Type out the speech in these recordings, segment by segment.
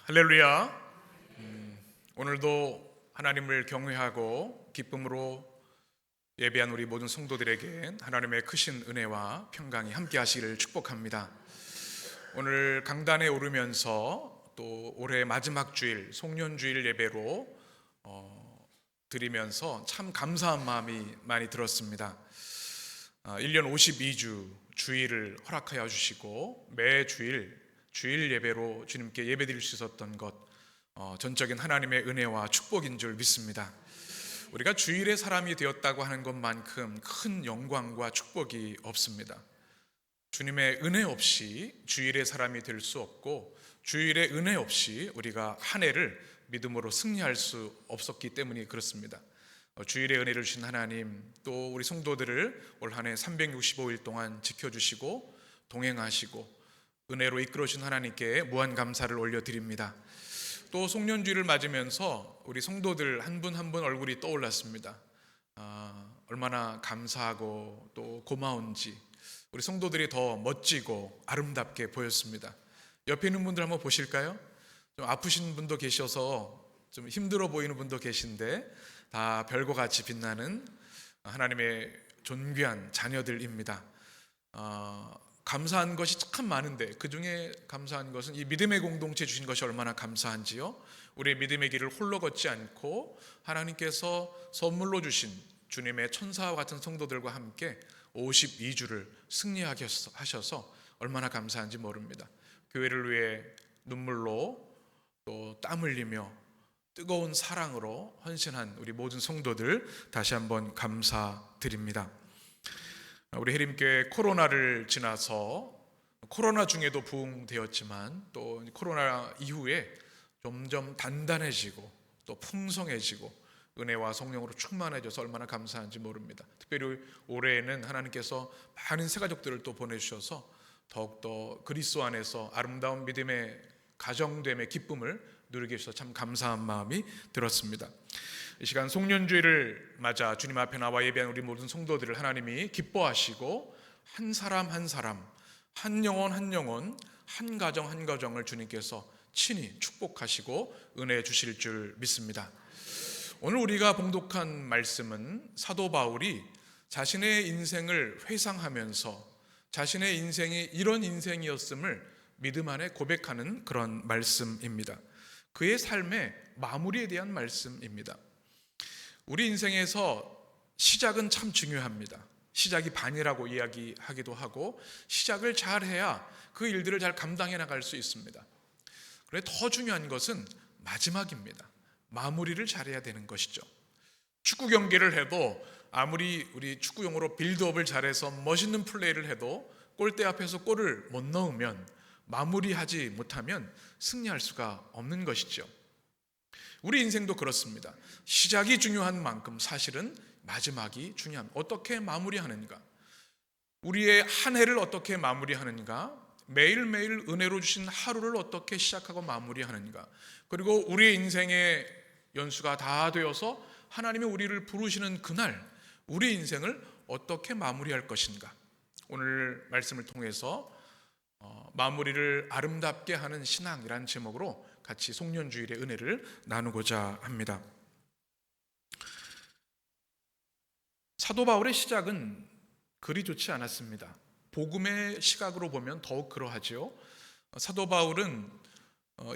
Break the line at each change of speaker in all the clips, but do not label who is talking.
할렐루야. 오늘도 하나님을 경외하고 기쁨으로 예배한 우리 모든 성도들에게 하나님의 크신 은혜와 평강이 함께 하시기를 축복합니다. 오늘 강단에 오르면서 또 올해 마지막 주일 송년주일 예배로 드리면서 참 감사한 마음이 많이 들었습니다. 1년 52주 주일을 허락하여 주시고 매 주일 예배로 주님께 예배드릴 수 있었던 것, 전적인 하나님의 은혜와 축복인 줄 믿습니다. 우리가 주일의 사람이 되었다고 하는 것만큼 큰 영광과 축복이 없습니다. 주님의 은혜 없이 주일의 사람이 될 수 없고, 주일의 은혜 없이 우리가 한 해를 믿음으로 승리할 수 없었기 때문이 그렇습니다. 주일의 은혜를 주신 하나님, 또 우리 성도들을 올 한 해 365일 동안 지켜주시고 동행하시고 은혜로 이끌어 주신 하나님께 무한 감사를 올려드립니다. 또 송년주일을 맞으면서 우리 성도들 한 분 한 분 얼굴이 떠올랐습니다. 얼마나 감사하고 또 고마운지, 우리 성도들이 더 멋지고 아름답게 보였습니다. 옆에 있는 분들 한번 보실까요? 좀 아프신 분도 계셔서 좀 힘들어 보이는 분도 계신데 다 별과 같이 빛나는 하나님의 존귀한 자녀들입니다. 감사한 것이 참 많은데 그 중에 감사한 것은 이 믿음의 공동체 주신 것이 얼마나 감사한지요. 우리의 믿음의 길을 홀로 걷지 않고 하나님께서 선물로 주신 주님의 천사와 같은 성도들과 함께 52주를 승리하게 하셔서 얼마나 감사한지 모릅니다. 교회를 위해 눈물로 또 땀 흘리며 뜨거운 사랑으로 헌신한 우리 모든 성도들 다시 한번 감사드립니다. 우리 해림교회 코로나를 지나서 코로나 중에도 부흥되었지만 또 코로나 이후에 점점 단단해지고 또 풍성해지고 은혜와 성령으로 충만해져서 얼마나 감사한지 모릅니다. 특별히 올해에는 하나님께서 많은 새가족들을 또 보내주셔서 더욱더 그리스도 안에서 아름다운 믿음의 가정됨의 기쁨을 누리게 해주셔서 참 감사한 마음이 들었습니다. 이 시간 송년주일을 맞아 주님 앞에 나와 예배한 우리 모든 성도들을 하나님이 기뻐하시고 한 사람 한 사람, 한 영혼 한 영혼, 한 가정 한 가정을 주님께서 친히 축복하시고 은혜 주실 줄 믿습니다. 오늘 우리가 봉독한 말씀은 사도 바울이 자신의 인생을 회상하면서 자신의 인생이 이런 인생이었음을 믿음 안에 고백하는 그런 말씀입니다. 그의 삶의 마무리에 대한 말씀입니다. 우리 인생에서 시작은 참 중요합니다. 시작이 반이라고 이야기하기도 하고 시작을 잘해야 그 일들을 잘 감당해 나갈 수 있습니다. 그런데 더 중요한 것은 마지막입니다. 마무리를 잘해야 되는 것이죠. 축구 경기를 해도 아무리 우리 축구용어로 빌드업을 잘해서 멋있는 플레이를 해도 골대 앞에서 골을 못 넣으면, 마무리하지 못하면 승리할 수가 없는 것이죠. 우리 인생도 그렇습니다. 시작이 중요한 만큼 사실은 마지막이 중요합니다. 어떻게 마무리하는가, 우리의 한 해를 어떻게 마무리하는가, 매일매일 은혜로 주신 하루를 어떻게 시작하고 마무리하는가, 그리고 우리의 인생의 연수가 다 되어서 하나님이 우리를 부르시는 그날 우리 인생을 어떻게 마무리할 것인가, 오늘 말씀을 통해서 마무리를 아름답게 하는 신앙이라는 제목으로 같이 송년주일의 은혜를 나누고자 합니다. 사도 바울의 시작은 그리 좋지 않았습니다. 복음의 시각으로 보면 더욱 그러하죠. 사도 바울은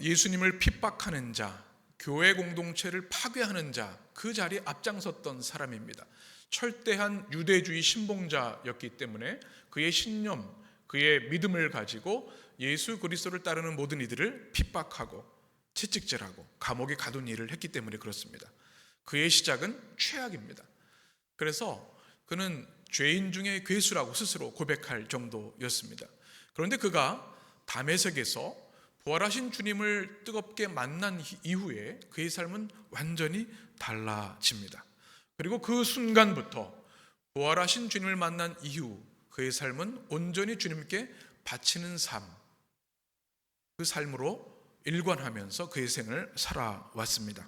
예수님을 핍박하는 자, 교회 공동체를 파괴하는 자, 그 자리에 앞장섰던 사람입니다. 철대한 유대주의 신봉자였기 때문에 그의 신념, 그의 믿음을 가지고 예수 그리스도를 따르는 모든 이들을 핍박하고 채찍질하고 감옥에 가둔 일을 했기 때문에 그렇습니다. 그의 시작은 최악입니다. 그래서 그는 죄인 중에 괴수라고 스스로 고백할 정도였습니다. 그런데 그가 다메섹에서 부활하신 주님을 뜨겁게 만난 이후에 그의 삶은 완전히 달라집니다. 그리고 그 순간부터 부활하신 주님을 만난 이후 그의 삶은 온전히 주님께 바치는 삶, 그 삶으로 일관하면서 그의 생을 살아왔습니다.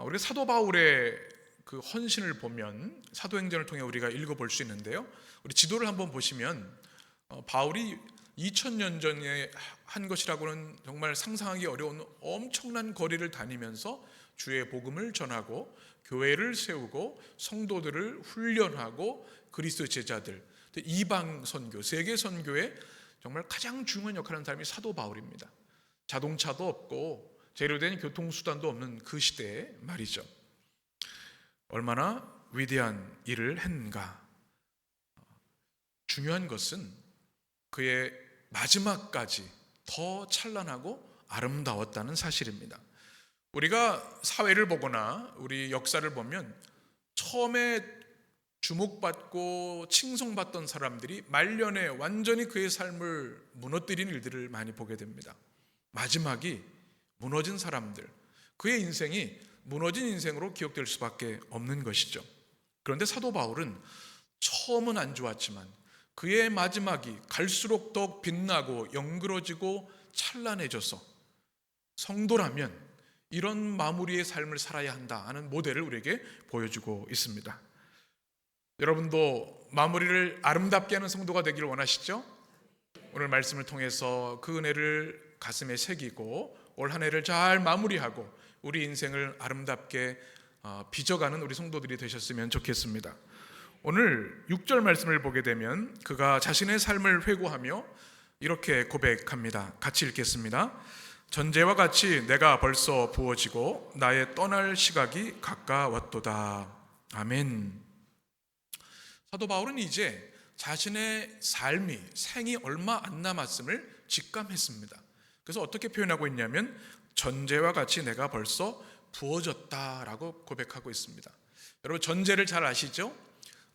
우리 사도 바울의 그 헌신을 보면 사도행전을 통해 우리가 읽어볼 수 있는데요, 우리 지도를 한번 보시면 바울이 2000년 전에 한 것이라고는 정말 상상하기 어려운 엄청난 거리를 다니면서 주의 복음을 전하고 교회를 세우고 성도들을 훈련하고 그리스도 제자들, 이방 선교, 세계 선교에 정말 가장 중요한 역할을 하는 사람이 사도 바울입니다. 자동차도 없고 재료된 교통수단도 없는 그 시대에 말이죠. 얼마나 위대한 일을 했는가. 중요한 것은 그의 마지막까지 더 찬란하고 아름다웠다는 사실입니다. 우리가 사회를 보거나 우리 역사를 보면 처음에 주목받고 칭송받던 사람들이 말년에 완전히 그의 삶을 무너뜨린 일들을 많이 보게 됩니다. 마지막이 무너진 사람들, 그의 인생이 무너진 인생으로 기억될 수밖에 없는 것이죠. 그런데 사도 바울은 처음은 안 좋았지만 그의 마지막이 갈수록 더욱 빛나고 영그러지고 찬란해져서 성도라면 이런 마무리의 삶을 살아야 한다 하는 모델을 우리에게 보여주고 있습니다. 여러분도 마무리를 아름답게 하는 성도가 되기를 원하시죠? 오늘 말씀을 통해서 그 은혜를 가슴에 새기고 올 한 해를 잘 마무리하고 우리 인생을 아름답게 빚어가는 우리 성도들이 되셨으면 좋겠습니다. 오늘 6절 말씀을 보게 되면 그가 자신의 삶을 회고하며 이렇게 고백합니다. 같이 읽겠습니다. 전제와 같이 내가 벌써 부어지고 나의 떠날 시각이 가까웠도다. 아멘. 사도 바울은 이제 자신의 삶이 생이 얼마 안 남았음을 직감했습니다. 그래서 어떻게 표현하고 있냐면 전제와 같이 내가 벌써 부어졌다라고 고백하고 있습니다. 여러분 전제를 잘 아시죠?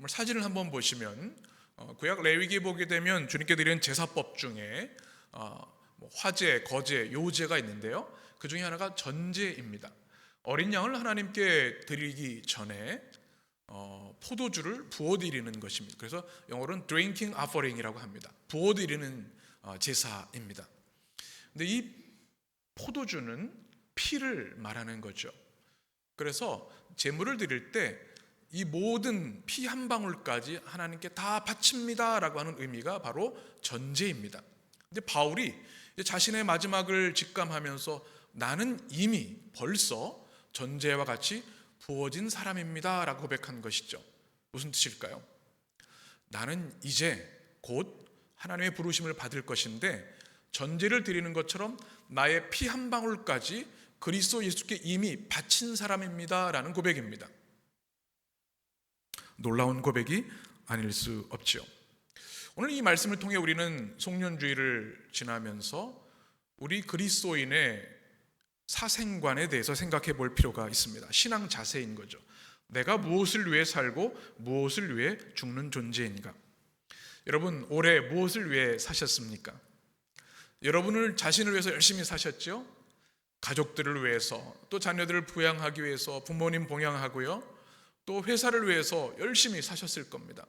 사진을 한번 보시면 구약 레위기 보게 되면 주님께 드리는 제사법 중에 화제, 거제, 요제가 있는데요. 그 중에 하나가 전제입니다. 어린 양을 하나님께 드리기 전에 포도주를 부어드리는 것입니다. 그래서 영어로는 drinking offering이라고 합니다. 부어드리는 제사입니다. 근데 이 포도주는 피를 말하는 거죠. 그래서 제물을 드릴 때 이 모든 피 한 방울까지 하나님께 다 바칩니다라고 하는 의미가 바로 전제입니다. 근데 바울이 자신의 마지막을 직감하면서 나는 이미 벌써 전제와 같이 부어진 사람입니다라고 고백한 것이죠. 무슨 뜻일까요? 나는 이제 곧 하나님의 부르심을 받을 것인데 전제를 드리는 것처럼 나의 피 한 방울까지 그리스도 예수께 이미 바친 사람입니다라는 고백입니다. 놀라운 고백이 아닐 수 없죠. 오늘 이 말씀을 통해 우리는 송년주의를 지나면서 우리 그리스도인의 사생관에 대해서 생각해 볼 필요가 있습니다. 신앙 자세인 거죠. 내가 무엇을 위해 살고 무엇을 위해 죽는 존재인가? 여러분 올해 무엇을 위해 사셨습니까? 여러분을 자신을 위해서 열심히 사셨죠? 가족들을 위해서, 또 자녀들을 부양하기 위해서 부모님 봉양하고요, 또 회사를 위해서 열심히 사셨을 겁니다.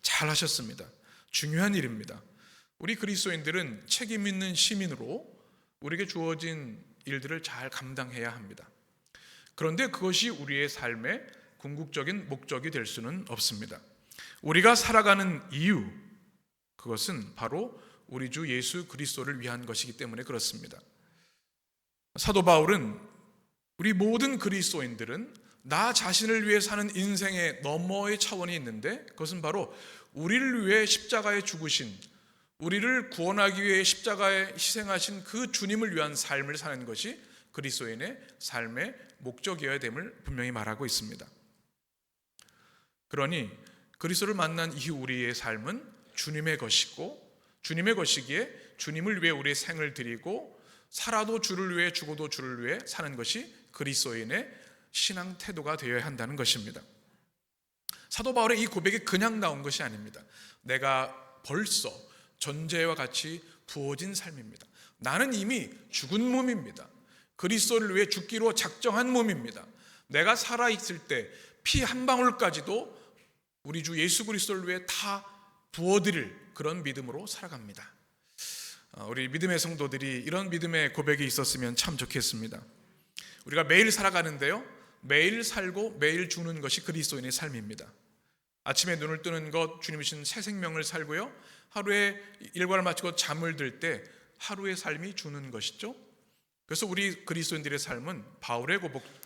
잘 하셨습니다. 중요한 일입니다. 우리 그리스도인들은 책임 있는 시민으로 우리에게 주어진 일들을 잘 감당해야 합니다. 그런데 그것이 우리의 삶의 궁극적인 목적이 될 수는 없습니다. 우리가 살아가는 이유, 그것은 바로 우리 주 예수 그리스도를 위한 것이기 때문에 그렇습니다. 사도 바울은 우리 모든 그리스도인들은 나 자신을 위해 사는 인생의 너머의 차원이 있는데 그것은 바로 우리를 위해 십자가에 죽으신, 우리를 구원하기 위해 십자가에 희생하신 그 주님을 위한 삶을 사는 것이 그리스도인의 삶의 목적이어야 됨을 분명히 말하고 있습니다. 그러니 그리스도를 만난 이후 우리의 삶은 주님의 것이고 주님의 것이기에 주님을 위해 우리의 생을 드리고 살아도 주를 위해 죽어도 주를 위해 사는 것이 그리스도인의 신앙 태도가 되어야 한다는 것입니다. 사도 바울의 이 고백이 그냥 나온 것이 아닙니다. 내가 벌써 전제와 같이 부어진 삶입니다. 나는 이미 죽은 몸입니다. 그리스도를 위해 죽기로 작정한 몸입니다. 내가 살아있을 때 피 한 방울까지도 우리 주 예수 그리스도를 위해 다 부어드릴 그런 믿음으로 살아갑니다. 우리 믿음의 성도들이 이런 믿음의 고백이 있었으면 참 좋겠습니다. 우리가 매일 살아가는데요, 매일 살고 매일 죽는 것이 그리스도인의 삶입니다. 아침에 눈을 뜨는 것 주님이신 새 생명을 살고요, 하루에 일과를 마치고 잠을 들 때 하루의 삶이 주는 것이죠. 그래서 우리 그리스도인들의 삶은 바울의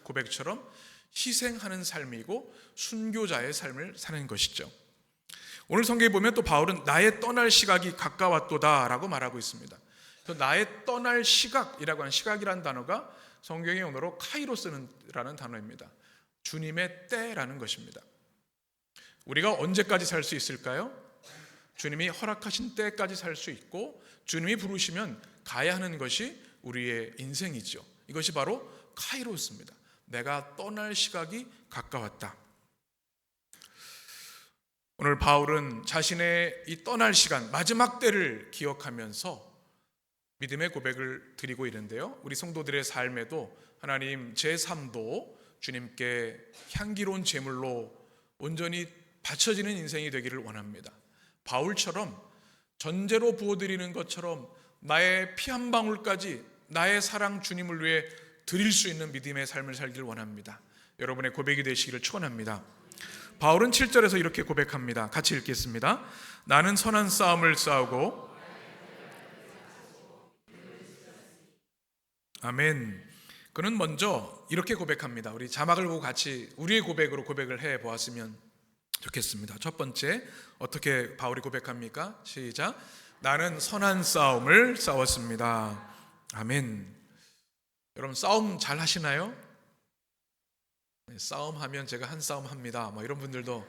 고백처럼 희생하는 삶이고 순교자의 삶을 사는 것이죠. 오늘 성경에 보면 또 바울은 나의 떠날 시각이 가까웠도다라고 말하고 있습니다. 나의 떠날 시각이라고 하는 시각이라는 단어가 성경의 언어로 카이로스라는 단어입니다. 주님의 때라는 것입니다. 우리가 언제까지 살 수 있을까요? 주님이 허락하신 때까지 살 수 있고 주님이 부르시면 가야 하는 것이 우리의 인생이죠. 이것이 바로 카이로스입니다. 내가 떠날 시각이 가까웠다. 오늘 바울은 자신의 이 떠날 시간, 마지막 때를 기억하면서 믿음의 고백을 드리고 있는데요. 우리 성도들의 삶에도 하나님 제 삶도 주님께 향기로운 제물로 온전히 바쳐지는 인생이 되기를 원합니다. 바울처럼 전제로 부어드리는 것처럼 나의 피 한 방울까지 나의 사랑 주님을 위해 드릴 수 있는 믿음의 삶을 살기를 원합니다. 여러분의 고백이 되시기를 축원합니다. 바울은 7절에서 이렇게 고백합니다. 같이 읽겠습니다. 나는 선한 싸움을 싸우고 아멘. 그는 먼저 이렇게 고백합니다. 우리 자막을 보고 같이 우리의 고백으로 고백을 해 보았으면 좋겠습니다. 첫 번째, 어떻게 바울이 고백합니까? 시작. 나는 선한 싸움을 싸웠습니다. 아멘. 여러분 싸움 잘 하시나요? 싸움하면 제가 한 싸움 합니다. 이런 분들도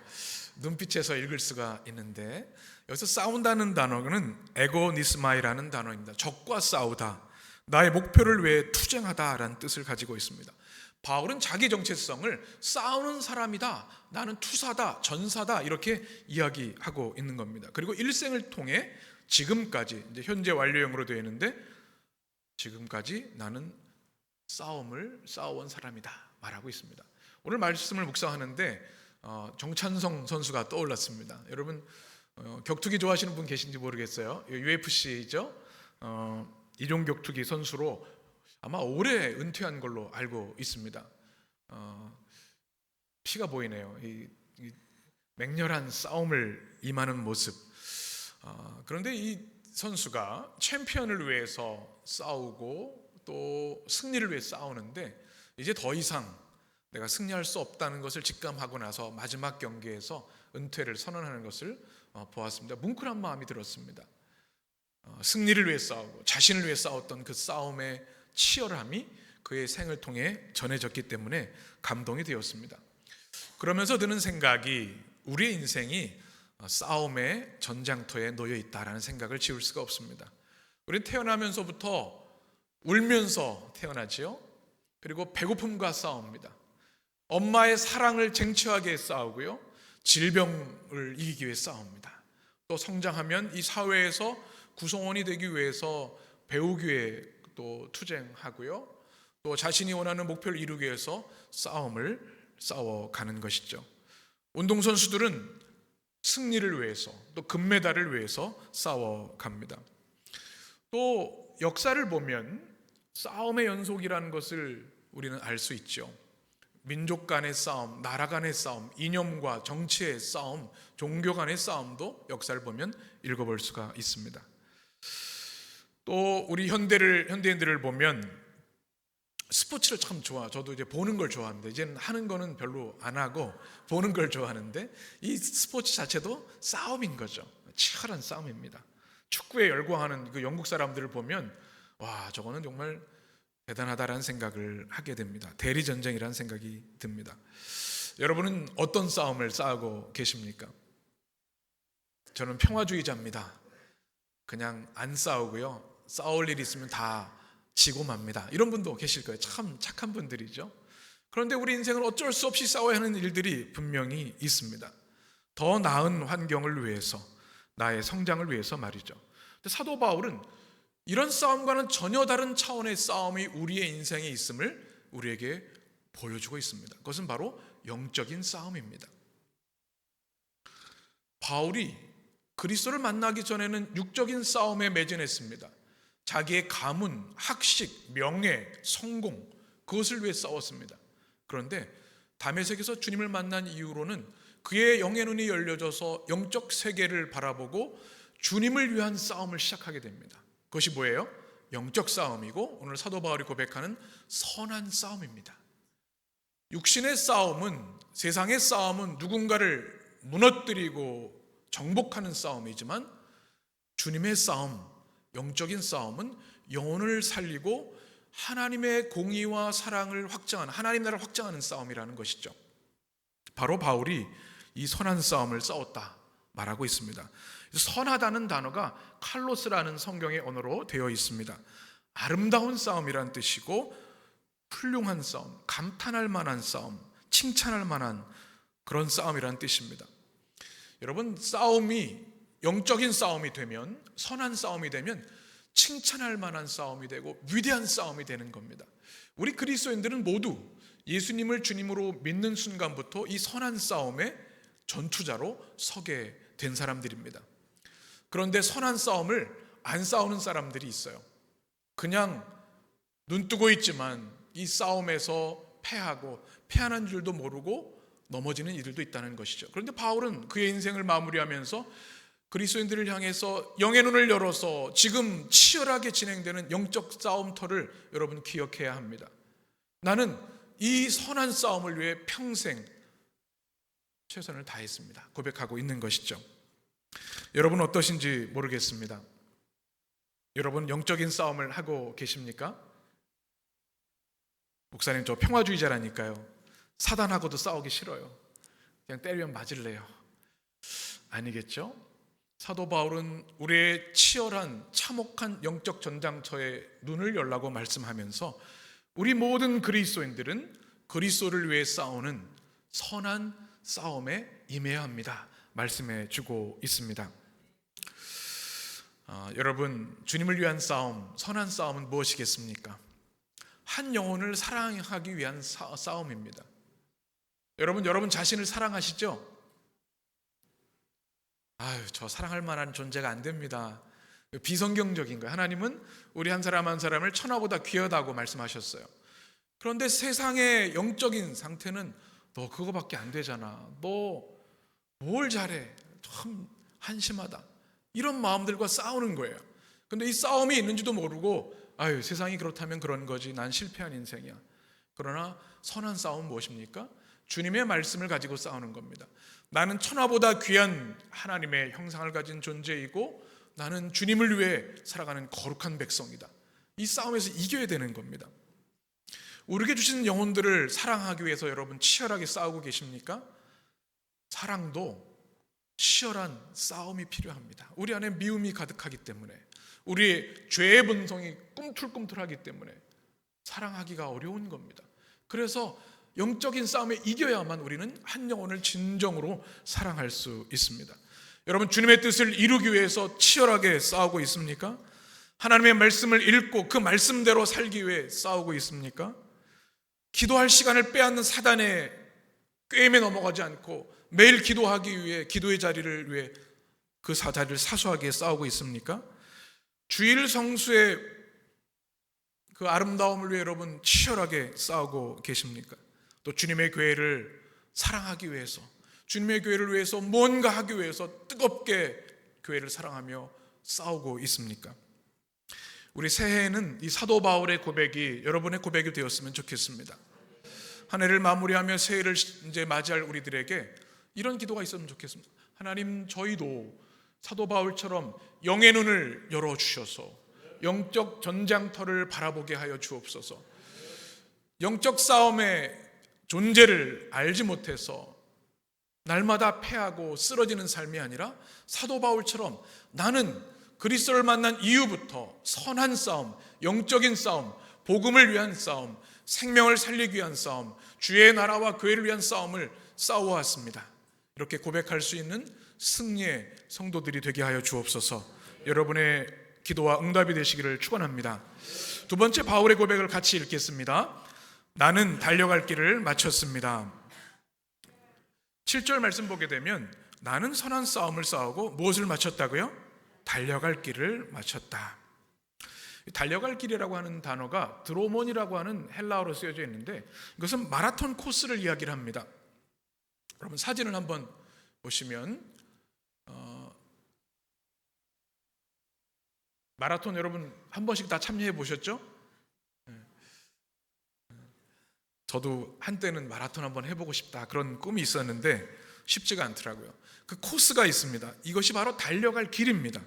눈빛에서 읽을 수가 있는데, 여기서 싸운다는 단어는 에고니스마이라는 단어입니다. 적과 싸우다, 나의 목표를 위해 투쟁하다라는 뜻을 가지고 있습니다. 바울은 자기 정체성을 싸우는 사람이다, 나는 투사다, 전사다 이렇게 이야기하고 있는 겁니다. 그리고 일생을 통해 지금까지, 이제 현재 완료형으로 되어 있는데 지금까지 나는 싸움을 싸워온 사람이다 말하고 있습니다. 오늘 말씀을 묵상하는데 정찬성 선수가 떠올랐습니다. 여러분 격투기 좋아하시는 분 계신지 모르겠어요. UFC죠. 이종 격투기 선수로 아마 올해 은퇴한 걸로 알고 있습니다. 피가 보이네요. 이 맹렬한 싸움을 임하는 모습. 그런데 이 선수가 챔피언을 위해서 싸우고 또 승리를 위해 싸우는데 이제 더 이상 내가 승리할 수 없다는 것을 직감하고 나서 마지막 경기에서 은퇴를 선언하는 것을 보았습니다. 뭉클한 마음이 들었습니다. 승리를 위해 싸우고 자신을 위해 싸웠던 그 싸움의 치열함이 그의 생을 통해 전해졌기 때문에 감동이 되었습니다. 그러면서 드는 생각이 우리의 인생이 싸움의 전장터에 놓여 있다라는 생각을 지울 수가 없습니다. 우리는 태어나면서부터 울면서 태어나지요. 그리고 배고픔과 싸웁니다. 엄마의 사랑을 쟁취하기 위해 싸우고요, 질병을 이기기 위해 싸웁니다. 또 성장하면 이 사회에서 구성원이 되기 위해서 배우기 위해 또 투쟁하고요, 또 자신이 원하는 목표를 이루기 위해서 싸움을 싸워가는 것이죠. 운동선수들은 승리를 위해서 또 금메달을 위해서 싸워갑니다. 또 역사를 보면 싸움의 연속이라는 것을 우리는 알 수 있죠. 민족 간의 싸움, 나라 간의 싸움, 이념과 정치의 싸움, 종교 간의 싸움도 역사를 보면 읽어볼 수가 있습니다. 또 우리 현대인들을 보면 스포츠를 참 저도 이제 보는 걸 좋아합니다. 이제는 하는 거는 별로 안 하고 보는 걸 좋아하는데 이 스포츠 자체도 싸움인 거죠. 치열한 싸움입니다. 축구에 열광하는 그 영국 사람들을 보면 와, 저거는 정말 대단하다라는 생각을 하게 됩니다. 대리전쟁이라는 생각이 듭니다. 여러분은 어떤 싸움을 싸우고 계십니까? 저는 평화주의자입니다. 그냥 안 싸우고요, 싸울 일 있으면 다 지고 맙니다. 이런 분도 계실 거예요. 참 착한 분들이죠. 그런데 우리 인생은 어쩔 수 없이 싸워야 하는 일들이 분명히 있습니다. 더 나은 환경을 위해서, 나의 성장을 위해서 말이죠. 근데 사도 바울은 이런 싸움과는 전혀 다른 차원의 싸움이 우리의 인생에 있음을 우리에게 보여주고 있습니다. 그것은 바로 영적인 싸움입니다. 바울이 그리스도를 만나기 전에는 육적인 싸움에 매진했습니다. 자기의 가문, 학식, 명예, 성공, 그것을 위해 싸웠습니다. 그런데 다메섹에서 주님을 만난 이후로는 그의 영의 눈이 열려져서 영적 세계를 바라보고 주님을 위한 싸움을 시작하게 됩니다. 그것이 뭐예요? 영적 싸움이고 오늘 사도 바울이 고백하는 선한 싸움입니다. 육신의 싸움은, 세상의 싸움은 누군가를 무너뜨리고 정복하는 싸움이지만 주님의 싸움, 영적인 싸움은 영혼을 살리고 하나님의 공의와 사랑을 확장하는, 하나님 나라를 확장하는 싸움이라는 것이죠. 바로 바울이 이 선한 싸움을 싸웠다 말하고 있습니다. 선하다는 단어가 칼로스라는 성경의 언어로 되어 있습니다. 아름다운 싸움이란 뜻이고 훌륭한 싸움, 감탄할 만한 싸움, 칭찬할 만한 그런 싸움이란 뜻입니다. 여러분, 싸움이 영적인 싸움이 되면, 선한 싸움이 되면 칭찬할 만한 싸움이 되고 위대한 싸움이 되는 겁니다. 우리 그리스도인들은 모두 예수님을 주님으로 믿는 순간부터 이 선한 싸움의 전투자로 서게 된 사람들입니다. 그런데 선한 싸움을 안 싸우는 사람들이 있어요. 그냥 눈 뜨고 있지만 이 싸움에서 패하고 패하는 줄도 모르고 넘어지는 이들도 있다는 것이죠. 그런데 바울은 그의 인생을 마무리하면서 그리스도인들을 향해서 영의 눈을 열어서 지금 치열하게 진행되는 영적 싸움터를 여러분 기억해야 합니다. 나는 이 선한 싸움을 위해 평생 최선을 다했습니다. 고백하고 있는 것이죠. 여러분 어떠신지 모르겠습니다. 여러분 영적인 싸움을 하고 계십니까? 목사님 저 평화주의자라니까요. 사단하고도 싸우기 싫어요. 그냥 때리면 맞을래요. 아니겠죠? 사도 바울은 우리의 치열한 참혹한 영적 전장터에 눈을 열라고 말씀하면서 우리 모든 그리스도인들은 그리스도를 위해 싸우는 선한 싸움에 임해야 합니다. 말씀해 주고 있습니다. 여러분, 주님을 위한 싸움, 선한 싸움은 무엇이겠습니까? 한 영혼을 사랑하기 위한 싸움입니다. 여러분 자신을 사랑하시죠? 저 사랑할 만한 존재가 안 됩니다. 비성경적인 거예요. 하나님은 우리 한 사람 한 사람을 천하보다 귀하다고 말씀하셨어요. 그런데 세상의 영적인 상태는 너 그거밖에 안 되잖아. 너 뭘 잘해. 참 한심하다. 이런 마음들과 싸우는 거예요. 근데 이 싸움이 있는지도 모르고 세상이 그렇다면 그런 거지. 난 실패한 인생이야. 그러나 선한 싸움은 무엇입니까? 주님의 말씀을 가지고 싸우는 겁니다. 나는 천하보다 귀한 하나님의 형상을 가진 존재이고 나는 주님을 위해 살아가는 거룩한 백성이다. 이 싸움에서 이겨야 되는 겁니다. 우리에게 주신 영혼들을 사랑하기 위해서 여러분 치열하게 싸우고 계십니까? 사랑도 치열한 싸움이 필요합니다. 우리 안에 미움이 가득하기 때문에, 우리의 죄의 본성이 꿈틀꿈틀하기 때문에 사랑하기가 어려운 겁니다. 그래서 영적인 싸움에 이겨야만 우리는 한 영혼을 진정으로 사랑할 수 있습니다. 여러분 주님의 뜻을 이루기 위해서 치열하게 싸우고 있습니까? 하나님의 말씀을 읽고 그 말씀대로 살기 위해 싸우고 있습니까? 기도할 시간을 빼앗는 사단의 꾀임에 넘어가지 않고 매일 기도하기 위해, 기도의 자리를 위해 그 자리를 사수하게 싸우고 있습니까? 주일 성수의 그 아름다움을 위해 여러분 치열하게 싸우고 계십니까? 또 주님의 교회를 사랑하기 위해서, 주님의 교회를 위해서 뭔가 하기 위해서 뜨겁게 교회를 사랑하며 싸우고 있습니까? 우리 새해에는 이 사도 바울의 고백이 여러분의 고백이 되었으면 좋겠습니다. 한 해를 마무리하며 새해를 이제 맞이할 우리들에게 이런 기도가 있었으면 좋겠습니다. 하나님, 저희도 사도 바울처럼 영의 눈을 열어주셔서 영적 전장터를 바라보게 하여 주옵소서. 영적 싸움의 존재를 알지 못해서 날마다 패하고 쓰러지는 삶이 아니라 사도 바울처럼 나는 그리스도를 만난 이후부터 선한 싸움, 영적인 싸움, 복음을 위한 싸움, 생명을 살리기 위한 싸움, 주의 나라와 교회를 위한 싸움을 싸워왔습니다. 이렇게 고백할 수 있는 승리의 성도들이 되게 하여 주옵소서. 여러분의 기도와 응답이 되시기를 축원합니다. 두 번째 바울의 고백을 같이 읽겠습니다. 나는 달려갈 길을 마쳤습니다. 7절 말씀 보게 되면 나는 선한 싸움을 싸우고 무엇을 마쳤다고요? 달려갈 길을 마쳤다. 달려갈 길이라고 하는 단어가 드로몬이라고 하는 헬라어로 쓰여져 있는데 이것은 마라톤 코스를 이야기를 합니다. 여러분 사진을 한번 보시면 마라톤 여러분 한 번씩 다 참여해 보셨죠? 저도 한때는 마라톤 한번 해보고 싶다 그런 꿈이 있었는데 쉽지가 않더라고요. 그 코스가 있습니다. 이것이 바로 달려갈 길입니다.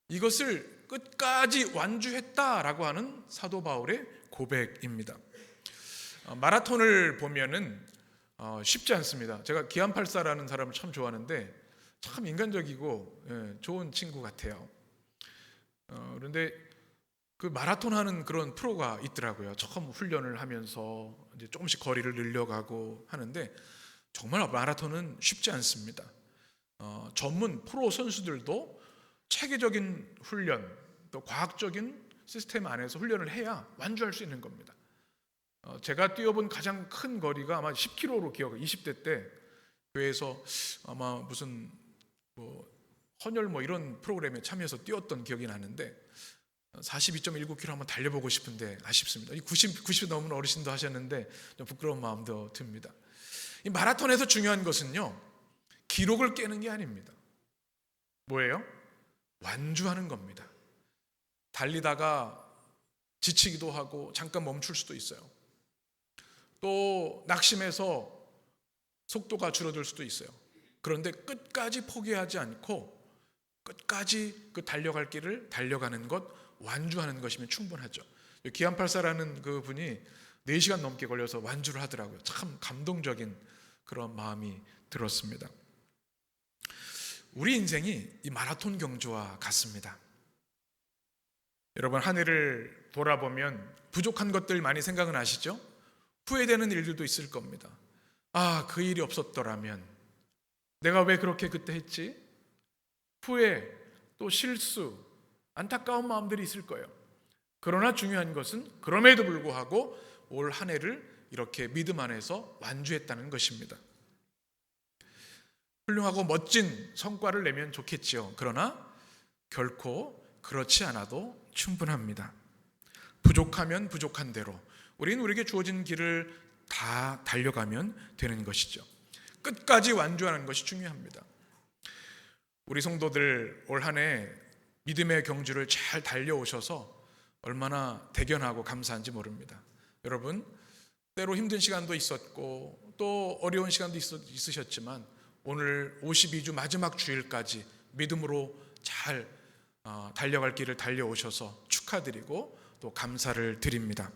이것을 끝까지 완주했다라고 하는 사도 바울의 고백입니다. 마라톤을 보면은 쉽지 않습니다. 제가 기안84라는 사람을 참 좋아하는데 참 인간적이고 좋은 친구 같아요. 그런데 그 마라톤 하는 그런 프로가 있더라고요. 처음 훈련을 하면서 이제 조금씩 거리를 늘려가고 하는데 정말 마라톤은 쉽지 않습니다. 전문 프로 선수들도 체계적인 훈련, 또 과학적인 시스템 안에서 훈련을 해야 완주할 수 있는 겁니다. 제가 뛰어본 가장 큰 거리가 아마 10km로 기억해요. 20대 때 교회에서 아마 무슨 헌혈 이런 프로그램에 참여해서 뛰었던 기억이 나는데 42.19km 한번 달려보고 싶은데 아쉽습니다. 90 넘은 어르신도 하셨는데 좀 부끄러운 마음도 듭니다. 이 마라톤에서 중요한 것은요, 기록을 깨는 게 아닙니다. 뭐예요? 완주하는 겁니다. 달리다가 지치기도 하고 잠깐 멈출 수도 있어요. 또 낙심해서 속도가 줄어들 수도 있어요. 그런데 끝까지 포기하지 않고 끝까지 그 달려갈 길을 달려가는 것, 완주하는 것이면 충분하죠. 기안84라는 그 분이 4시간 넘게 걸려서 완주를 하더라고요. 참 감동적인 그런 마음이 들었습니다. 우리 인생이 이 마라톤 경주와 같습니다. 여러분, 한 해를 돌아보면 부족한 것들 많이 생각은 하시죠? 후회되는 일들도 있을 겁니다. 아, 그 일이 없었더라면, 내가 왜 그렇게 그때 했지? 후회, 또 실수, 안타까운 마음들이 있을 거예요. 그러나 중요한 것은 그럼에도 불구하고 올 한 해를 이렇게 믿음 안에서 완주했다는 것입니다. 훌륭하고 멋진 성과를 내면 좋겠지요. 그러나 결코 그렇지 않아도 충분합니다. 부족하면 부족한 대로 우리는 우리에게 주어진 길을 다 달려가면 되는 것이죠. 끝까지 완주하는 것이 중요합니다. 우리 성도들 올 한 해 믿음의 경주를 잘 달려오셔서 얼마나 대견하고 감사한지 모릅니다. 여러분, 때로 힘든 시간도 있었고 또 어려운 시간도 있으셨지만 오늘 52주 마지막 주일까지 믿음으로 잘 달려갈 길을 달려오셔서 축하드리고 또 감사를 드립니다.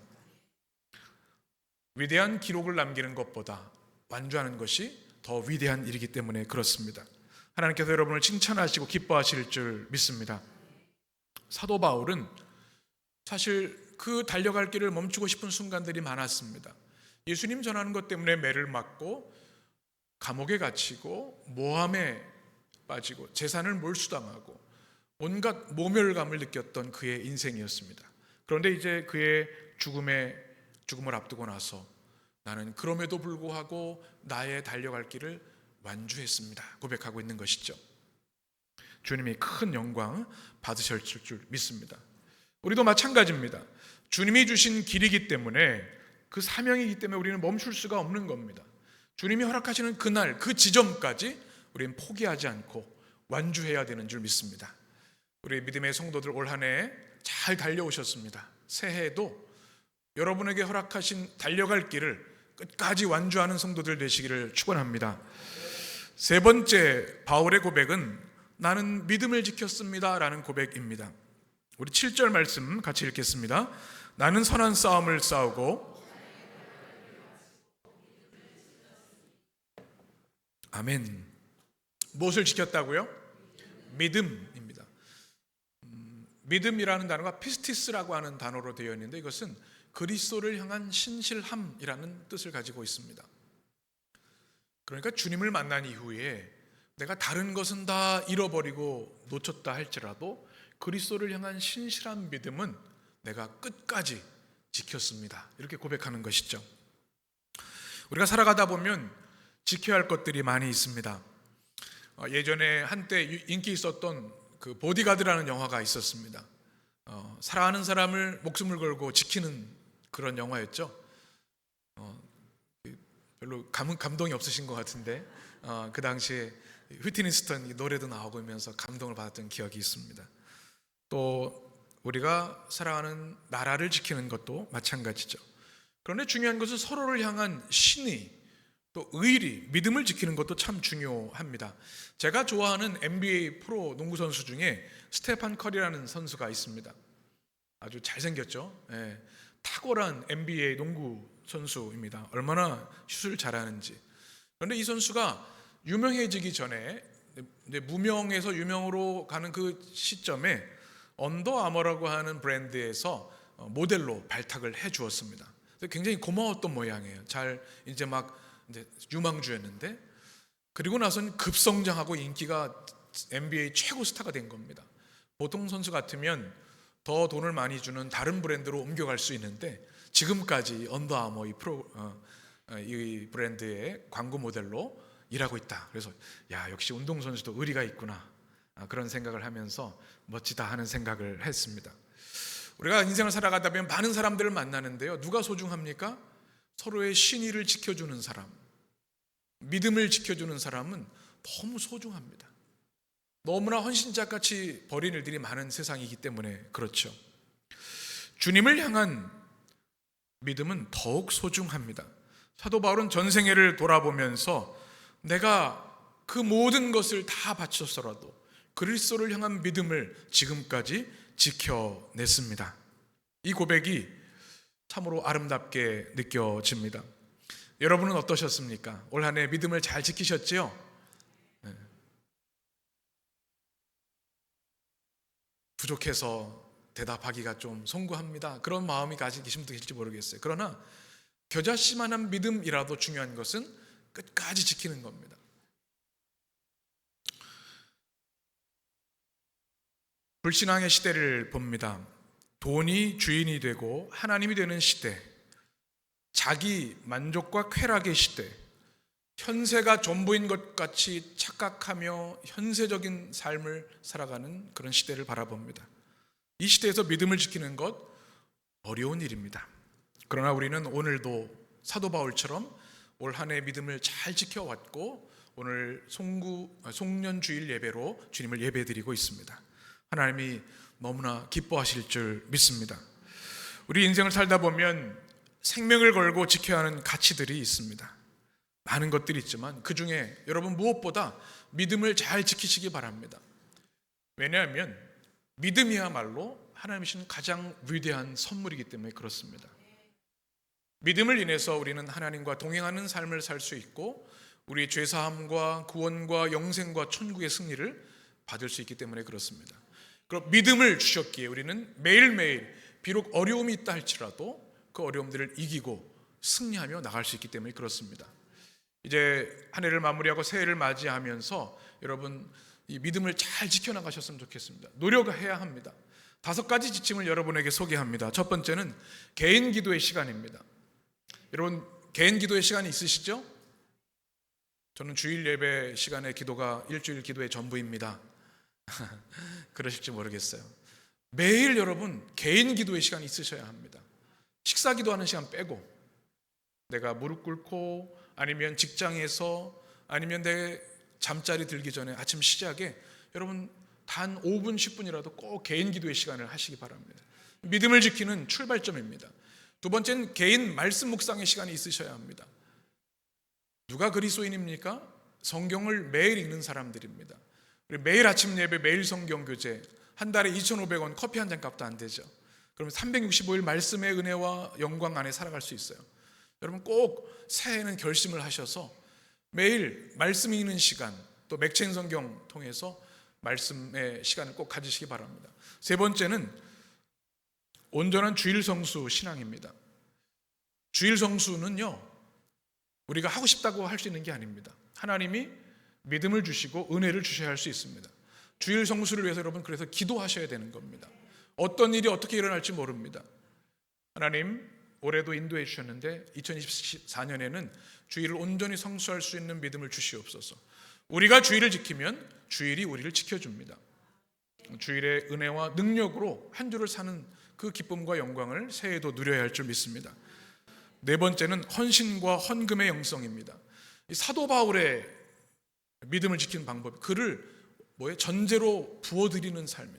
위대한 기록을 남기는 것보다 완주하는 것이 더 위대한 일이기 때문에 그렇습니다. 하나님께서 여러분을 칭찬하시고 기뻐하실 줄 믿습니다. 사도 바울은 사실 그 달려갈 길을 멈추고 싶은 순간들이 많았습니다. 예수님 전하는 것 때문에 매를 맞고 감옥에 갇히고 모함에 빠지고 재산을 몰수당하고 온갖 모멸감을 느꼈던 그의 인생이었습니다. 그런데 이제 그의 죽음을 앞두고 나서 나는 그럼에도 불구하고 나의 달려갈 길을 완주했습니다 고백하고 있는 것이죠. 주님이 큰 영광 받으실 줄 믿습니다. 우리도 마찬가지입니다. 주님이 주신 길이기 때문에 그 사명이기 때문에 우리는 멈출 수가 없는 겁니다. 주님이 허락하시는 그날 그 지점까지 우리는 포기하지 않고 완주해야 되는 줄 믿습니다. 우리 믿음의 성도들 올 한 해 잘 달려오셨습니다. 새해에도 여러분에게 허락하신 달려갈 길을 끝까지 완주하는 성도들 되시기를 축원합니다. 세 번째 바울의 고백은 나는 믿음을 지켰습니다 라는 고백입니다. 우리 7절 말씀 같이 읽겠습니다. 나는 선한 싸움을 싸우고 아멘. 무엇을 지켰다고요? 믿음입니다. 믿음이라는 단어가 피스티스라고 하는 단어로 되어 있는데 이것은 그리스도를 향한 신실함이라는 뜻을 가지고 있습니다. 그러니까 주님을 만난 이후에 내가 다른 것은 다 잃어버리고 놓쳤다 할지라도 그리스도를 향한 신실한 믿음은 내가 끝까지 지켰습니다. 이렇게 고백하는 것이죠. 우리가 살아가다 보면 지켜야 할 것들이 많이 있습니다. 예전에 한때 인기 있었던 그 보디가드라는 영화가 있었습니다. 사랑하는 사람을 목숨을 걸고 지키는 그런 영화였죠. 별로 감동이 없으신 것 같은데 그 당시에 휘트니 스턴 노래도 나오고 하면서 감동을 받았던 기억이 있습니다. 또 우리가 사랑하는 나라를 지키는 것도 마찬가지죠. 그런데 중요한 것은 서로를 향한 신의, 또 의리, 믿음을 지키는 것도 참 중요합니다. 제가 좋아하는 NBA 프로 농구 선수 중에 스테판 커리라는 선수가 있습니다. 아주 잘생겼죠. 예, 탁월한 NBA 농구 선수입니다. 얼마나 슛을 잘하는지. 그런데 이 선수가 유명해지기 전에, 무명에서 유명으로 가는 그 시점에 언더아머라고 하는 브랜드에서 모델로 발탁을 해 주었습니다. 굉장히 고마웠던 모양이에요. 잘 이제 막 이제 유망주였는데, 그리고 나서는 급성장하고 인기가 NBA 최고 스타가 된 겁니다. 보통 선수 같으면 더 돈을 많이 주는 다른 브랜드로 옮겨갈 수 있는데, 지금까지 언더아머 이 브랜드의 광고 모델로 일하고 있다. 그래서 야, 역시 운동선수도 의리가 있구나, 그런 생각을 하면서 멋지다 하는 생각을 했습니다. 우리가 인생을 살아가다 보면 많은 사람들을 만나는데요, 누가 소중합니까? 서로의 신의를 지켜주는 사람, 믿음을 지켜주는 사람은 너무 소중합니다. 너무나 헌신자같이 버린 일들이 많은 세상이기 때문에 그렇죠. 주님을 향한 믿음은 더욱 소중합니다. 사도 바울은 전생애를 돌아보면서 내가 그 모든 것을 다 바쳤어라도 그리스도를 향한 믿음을 지금까지 지켜냈습니다. 이 고백이 참으로 아름답게 느껴집니다. 여러분은 어떠셨습니까? 올 한 해 믿음을 잘 지키셨지요? 네. 부족해서 대답하기가 좀 송구합니다. 그런 마음이 가지고 계신 분도 계실지 모르겠어요. 그러나 겨자씨만한 믿음이라도 중요한 것은 끝까지 지키는 겁니다. 불신앙의 시대를 봅니다. 돈이 주인이 되고 하나님이 되는 시대, 자기 만족과 쾌락의 시대, 현세가 전부인 것 같이 착각하며 현세적인 삶을 살아가는 그런 시대를 바라봅니다. 이 시대에서 믿음을 지키는 것 어려운 일입니다. 그러나 우리는 오늘도 사도 바울처럼 올 한 해 믿음을 잘 지켜왔고, 오늘 송년주일 예배로 주님을 예배드리고 있습니다. 하나님이 너무나 기뻐하실 줄 믿습니다. 우리 인생을 살다 보면 생명을 걸고 지켜야 하는 가치들이 있습니다. 많은 것들이 있지만 그 중에 여러분 무엇보다 믿음을 잘 지키시기 바랍니다. 왜냐하면 믿음이야말로 하나님이 주신 가장 위대한 선물이기 때문에 그렇습니다. 믿음을 인해서 우리는 하나님과 동행하는 삶을 살 수 있고, 우리의 죄사함과 구원과 영생과 천국의 승리를 받을 수 있기 때문에 그렇습니다. 그럼 믿음을 주셨기에 우리는 매일매일 비록 어려움이 있다 할지라도 그 어려움들을 이기고 승리하며 나갈 수 있기 때문에 그렇습니다. 이제 한 해를 마무리하고 새해를 맞이하면서 여러분 이 믿음을 잘 지켜나가셨으면 좋겠습니다. 노력해야 합니다. 5가지 지침을 여러분에게 소개합니다. 첫 번째는 개인 기도의 시간입니다. 여러분 개인 기도의 시간이 있으시죠? 저는 주일 예배 시간에 기도가 일주일 기도의 전부입니다. 그러실지 모르겠어요. 매일 여러분 개인 기도의 시간이 있으셔야 합니다. 식사 기도하는 시간 빼고, 내가 무릎 꿇고 아니면 직장에서 아니면 내 잠자리 들기 전에 아침 시작에 여러분 단 5분 10분이라도 꼭 개인 기도의 시간을 하시기 바랍니다. 믿음을 지키는 출발점입니다. 두 번째는 개인 말씀 묵상의 시간이 있으셔야 합니다. 누가 그리스도인입니까? 성경을 매일 읽는 사람들입니다. 매일 아침 예배, 매일 성경 교재, 한 달에 2,500원 커피 한 잔 값도 안 되죠. 그러면 365일 말씀의 은혜와 영광 안에 살아갈 수 있어요. 여러분 꼭 새해에는 결심을 하셔서 매일 말씀 읽는 시간, 또 맥체인 성경 통해서 말씀의 시간을 꼭 가지시기 바랍니다. 세 번째는 온전한 주일 성수 신앙입니다. 주일 성수는요, 우리가 하고 싶다고 할 수 있는 게 아닙니다. 하나님이 믿음을 주시고 은혜를 주셔야 할 수 있습니다. 주일 성수를 위해서 여러분 그래서 기도하셔야 되는 겁니다. 어떤 일이 어떻게 일어날지 모릅니다. 하나님 올해도 인도해 주셨는데 2024년에는 주일을 온전히 성수할 수 있는 믿음을 주시옵소서. 우리가 주일을 지키면 주일이 우리를 지켜줍니다. 주일의 은혜와 능력으로 한 주를 사는 그 기쁨과 영광을 새해에도 누려야 할 줄 믿습니다. 네 번째는 헌신과 헌금의 영성입니다. 이 사도 바울의 믿음을 지키는 방법, 그를 전제로 부어드리는 삶.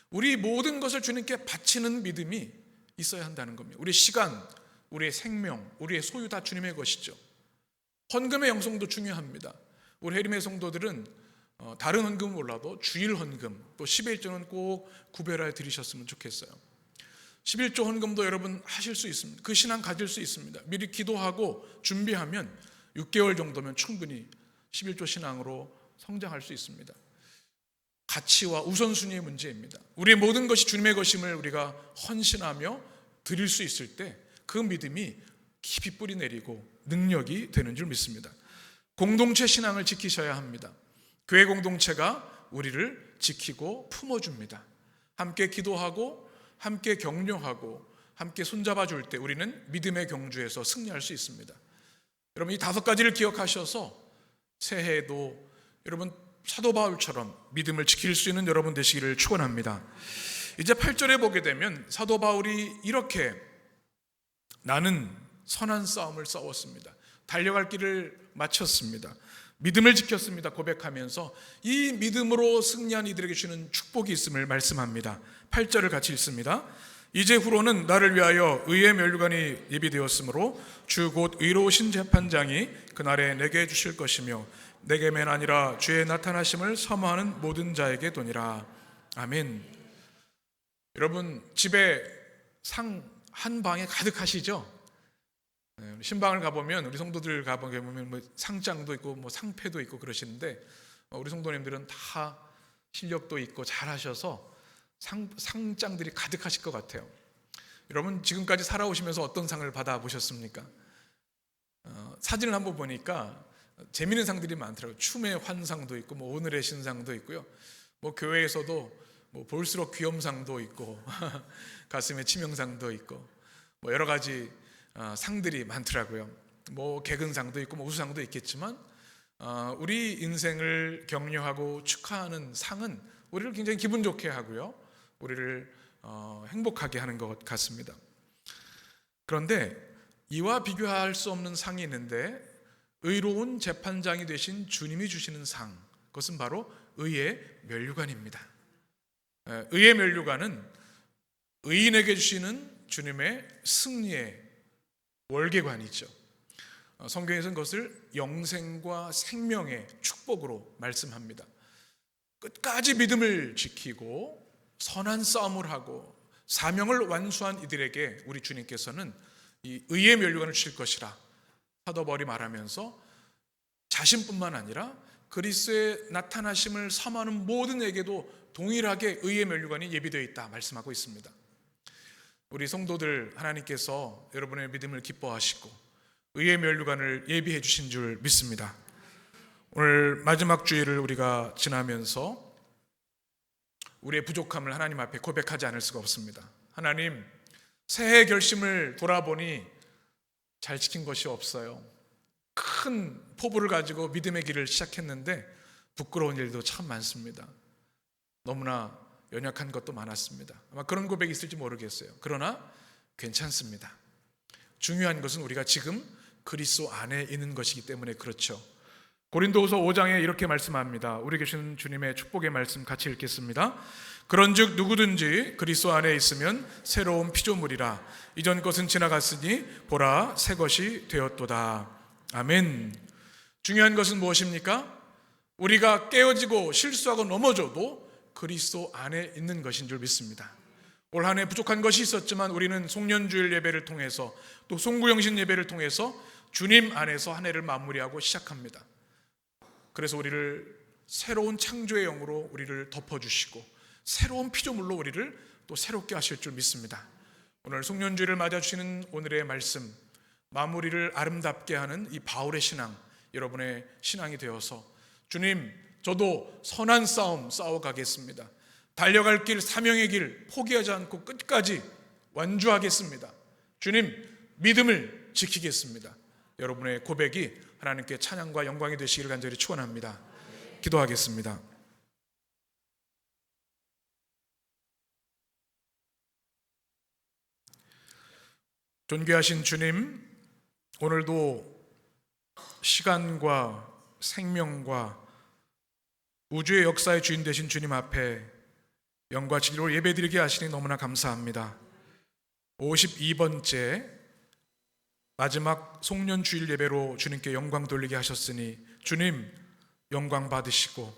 우리 모든 것을 주님께 바치는 믿음이 있어야 한다는 겁니다. 우리 시간, 우리의 생명, 우리의 소유 다 주님의 것이죠. 헌금의 영성도 중요합니다. 우리 해림의 성도들은 다른 헌금은 몰라도 주일 헌금, 또 11조는 꼭 구별하여 드리셨으면 좋겠어요. 11조 헌금도 여러분 하실 수 있습니다. 그 신앙 가질 수 있습니다. 미리 기도하고 준비하면 6개월 정도면 충분히 11조 신앙으로 성장할 수 있습니다. 가치와 우선순위의 문제입니다. 우리의 모든 것이 주님의 것임을 우리가 헌신하며 드릴 수 있을 때 그 믿음이 깊이 뿌리 내리고 능력이 되는 줄 믿습니다. 공동체 신앙을 지키셔야 합니다. 교회 공동체가 우리를 지키고 품어줍니다. 함께 기도하고 함께 격려하고 함께 손잡아 줄 때 우리는 믿음의 경주에서 승리할 수 있습니다. 여러분 이 5가지를 기억하셔서 새해에도 여러분 사도 바울처럼 믿음을 지킬 수 있는 여러분 되시기를 축원합니다. 이제 8절에 보게 되면 사도 바울이 이렇게 나는 선한 싸움을 싸웠습니다. 달려갈 길을 마쳤습니다. 믿음을 지켰습니다. 고백하면서 이 믿음으로 승리한 이들에게 주는 축복이 있음을 말씀합니다. 8절을 같이 읽습니다. 이제 후로는 나를 위하여 의의 면류관이 예비되었으므로 주 곧 의로우신 재판장이 그날에 내게 주실 것이며 내게만 아니라 주의 나타나심을 사모하는 모든 자에게 도니라. 아멘. 여러분 집에 상 한 방에 가득하시죠? 신방을 가보면 우리 성도들 가보면 뭐 상장도 있고 뭐 상패도 있고 그러시는데 우리 성도님들은 다 실력도 있고 잘하셔서 상장들이 가득하실 것 같아요. 여러분 지금까지 살아오시면서 어떤 상을 받아보셨습니까? 사진을 한번 보니까 재미있는 상들이 많더라고요. 춤의 환상도 있고 뭐 오늘의 신상도 있고요. 뭐 교회에서도 뭐 볼수록 귀염상도 있고 가슴에 치명상도 있고 뭐 여러 가지 상들이 많더라고요. 뭐 개근상도 있고 뭐 우수상도 있겠지만 우리 인생을 격려하고 축하하는 상은 우리를 굉장히 기분 좋게 하고요. 우리를 행복하게 하는 것 같습니다. 그런데 이와 비교할 수 없는 상이 있는데 의로운 재판장이 되신 주님이 주시는 상, 그것은 바로 의의 면류관입니다. 의의 면류관은 의인에게 주시는 주님의 승리의 월계관이죠. 성경에서는 그것을 영생과 생명의 축복으로 말씀합니다. 끝까지 믿음을 지키고 선한 싸움을 하고 사명을 완수한 이들에게 우리 주님께서는 이 의의 면류관을 주실 것이라 사도 바울이 말하면서 자신뿐만 아니라 그리스도의 나타나심을 사모하는 모든 에게도 동일하게 의의 면류관이 예비되어 있다 말씀하고 있습니다. 우리 성도들 하나님께서 여러분의 믿음을 기뻐하시고 의의 면류관을 예비해 주신 줄 믿습니다. 오늘 마지막 주일을 우리가 지나면서 우리의 부족함을 하나님 앞에 고백하지 않을 수가 없습니다. 하나님, 새해 결심을 돌아보니 잘 지킨 것이 없어요. 큰 포부를 가지고 믿음의 길을 시작했는데 부끄러운 일도 참 많습니다. 너무나 연약한 것도 많았습니다. 아마 그런 고백이 있을지 모르겠어요. 그러나 괜찮습니다. 중요한 것은 우리가 지금 그리스도 안에 있는 것이기 때문에 그렇죠. 고린도후서 5장에 이렇게 말씀합니다. 우리 계신 주님의 축복의 말씀 같이 읽겠습니다. 그런즉 누구든지 그리스도 안에 있으면 새로운 피조물이라 이전 것은 지나갔으니 보라 새 것이 되었도다. 아멘. 중요한 것은 무엇입니까? 우리가 깨어지고 실수하고 넘어져도 그리스도 안에 있는 것인 줄 믿습니다. 올 한 해 부족한 것이 있었지만 우리는 송년주일 예배를 통해서 또 송구영신 예배를 통해서 주님 안에서 한 해를 마무리하고 시작합니다. 그래서 우리를 새로운 창조의 영으로 우리를 덮어주시고 새로운 피조물로 우리를 또 새롭게 하실 줄 믿습니다. 오늘 송년주일을 맞아주시는 오늘의 말씀, 마무리를 아름답게 하는 이 바울의 신앙, 여러분의 신앙이 되어서 주님, 저도 선한 싸움 싸워가겠습니다. 달려갈 길, 사명의 길 포기하지 않고 끝까지 완주하겠습니다. 주님, 믿음을 지키겠습니다. 여러분의 고백이 하나님께 찬양과 영광이 되시기를 간절히 축원합니다. 기도하겠습니다. 존귀하신 주님, 오늘도 시간과 생명과 우주의 역사의 주인 되신 주님 앞에 영과 진리로 예배드리게 하시니 너무나 감사합니다. 52번째 마지막 송년 주일 예배로 주님께 영광 돌리게 하셨으니 주님 영광 받으시고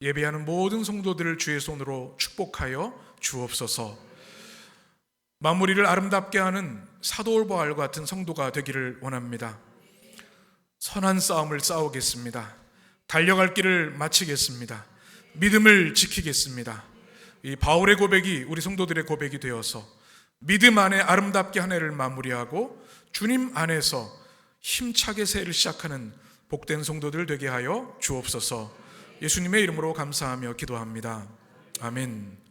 예배하는 모든 성도들을 주의 손으로 축복하여 주옵소서. 마무리를 아름답게 하는 사도올바알과 같은 성도가 되기를 원합니다. 선한 싸움을 싸우겠습니다. 달려갈 길을 마치겠습니다. 믿음을 지키겠습니다. 이 바울의 고백이 우리 성도들의 고백이 되어서 믿음 안에 아름답게 한 해를 마무리하고 주님 안에서 힘차게 새해를 시작하는 복된 성도들 되게 하여 주옵소서. 예수님의 이름으로 감사하며 기도합니다. 아멘.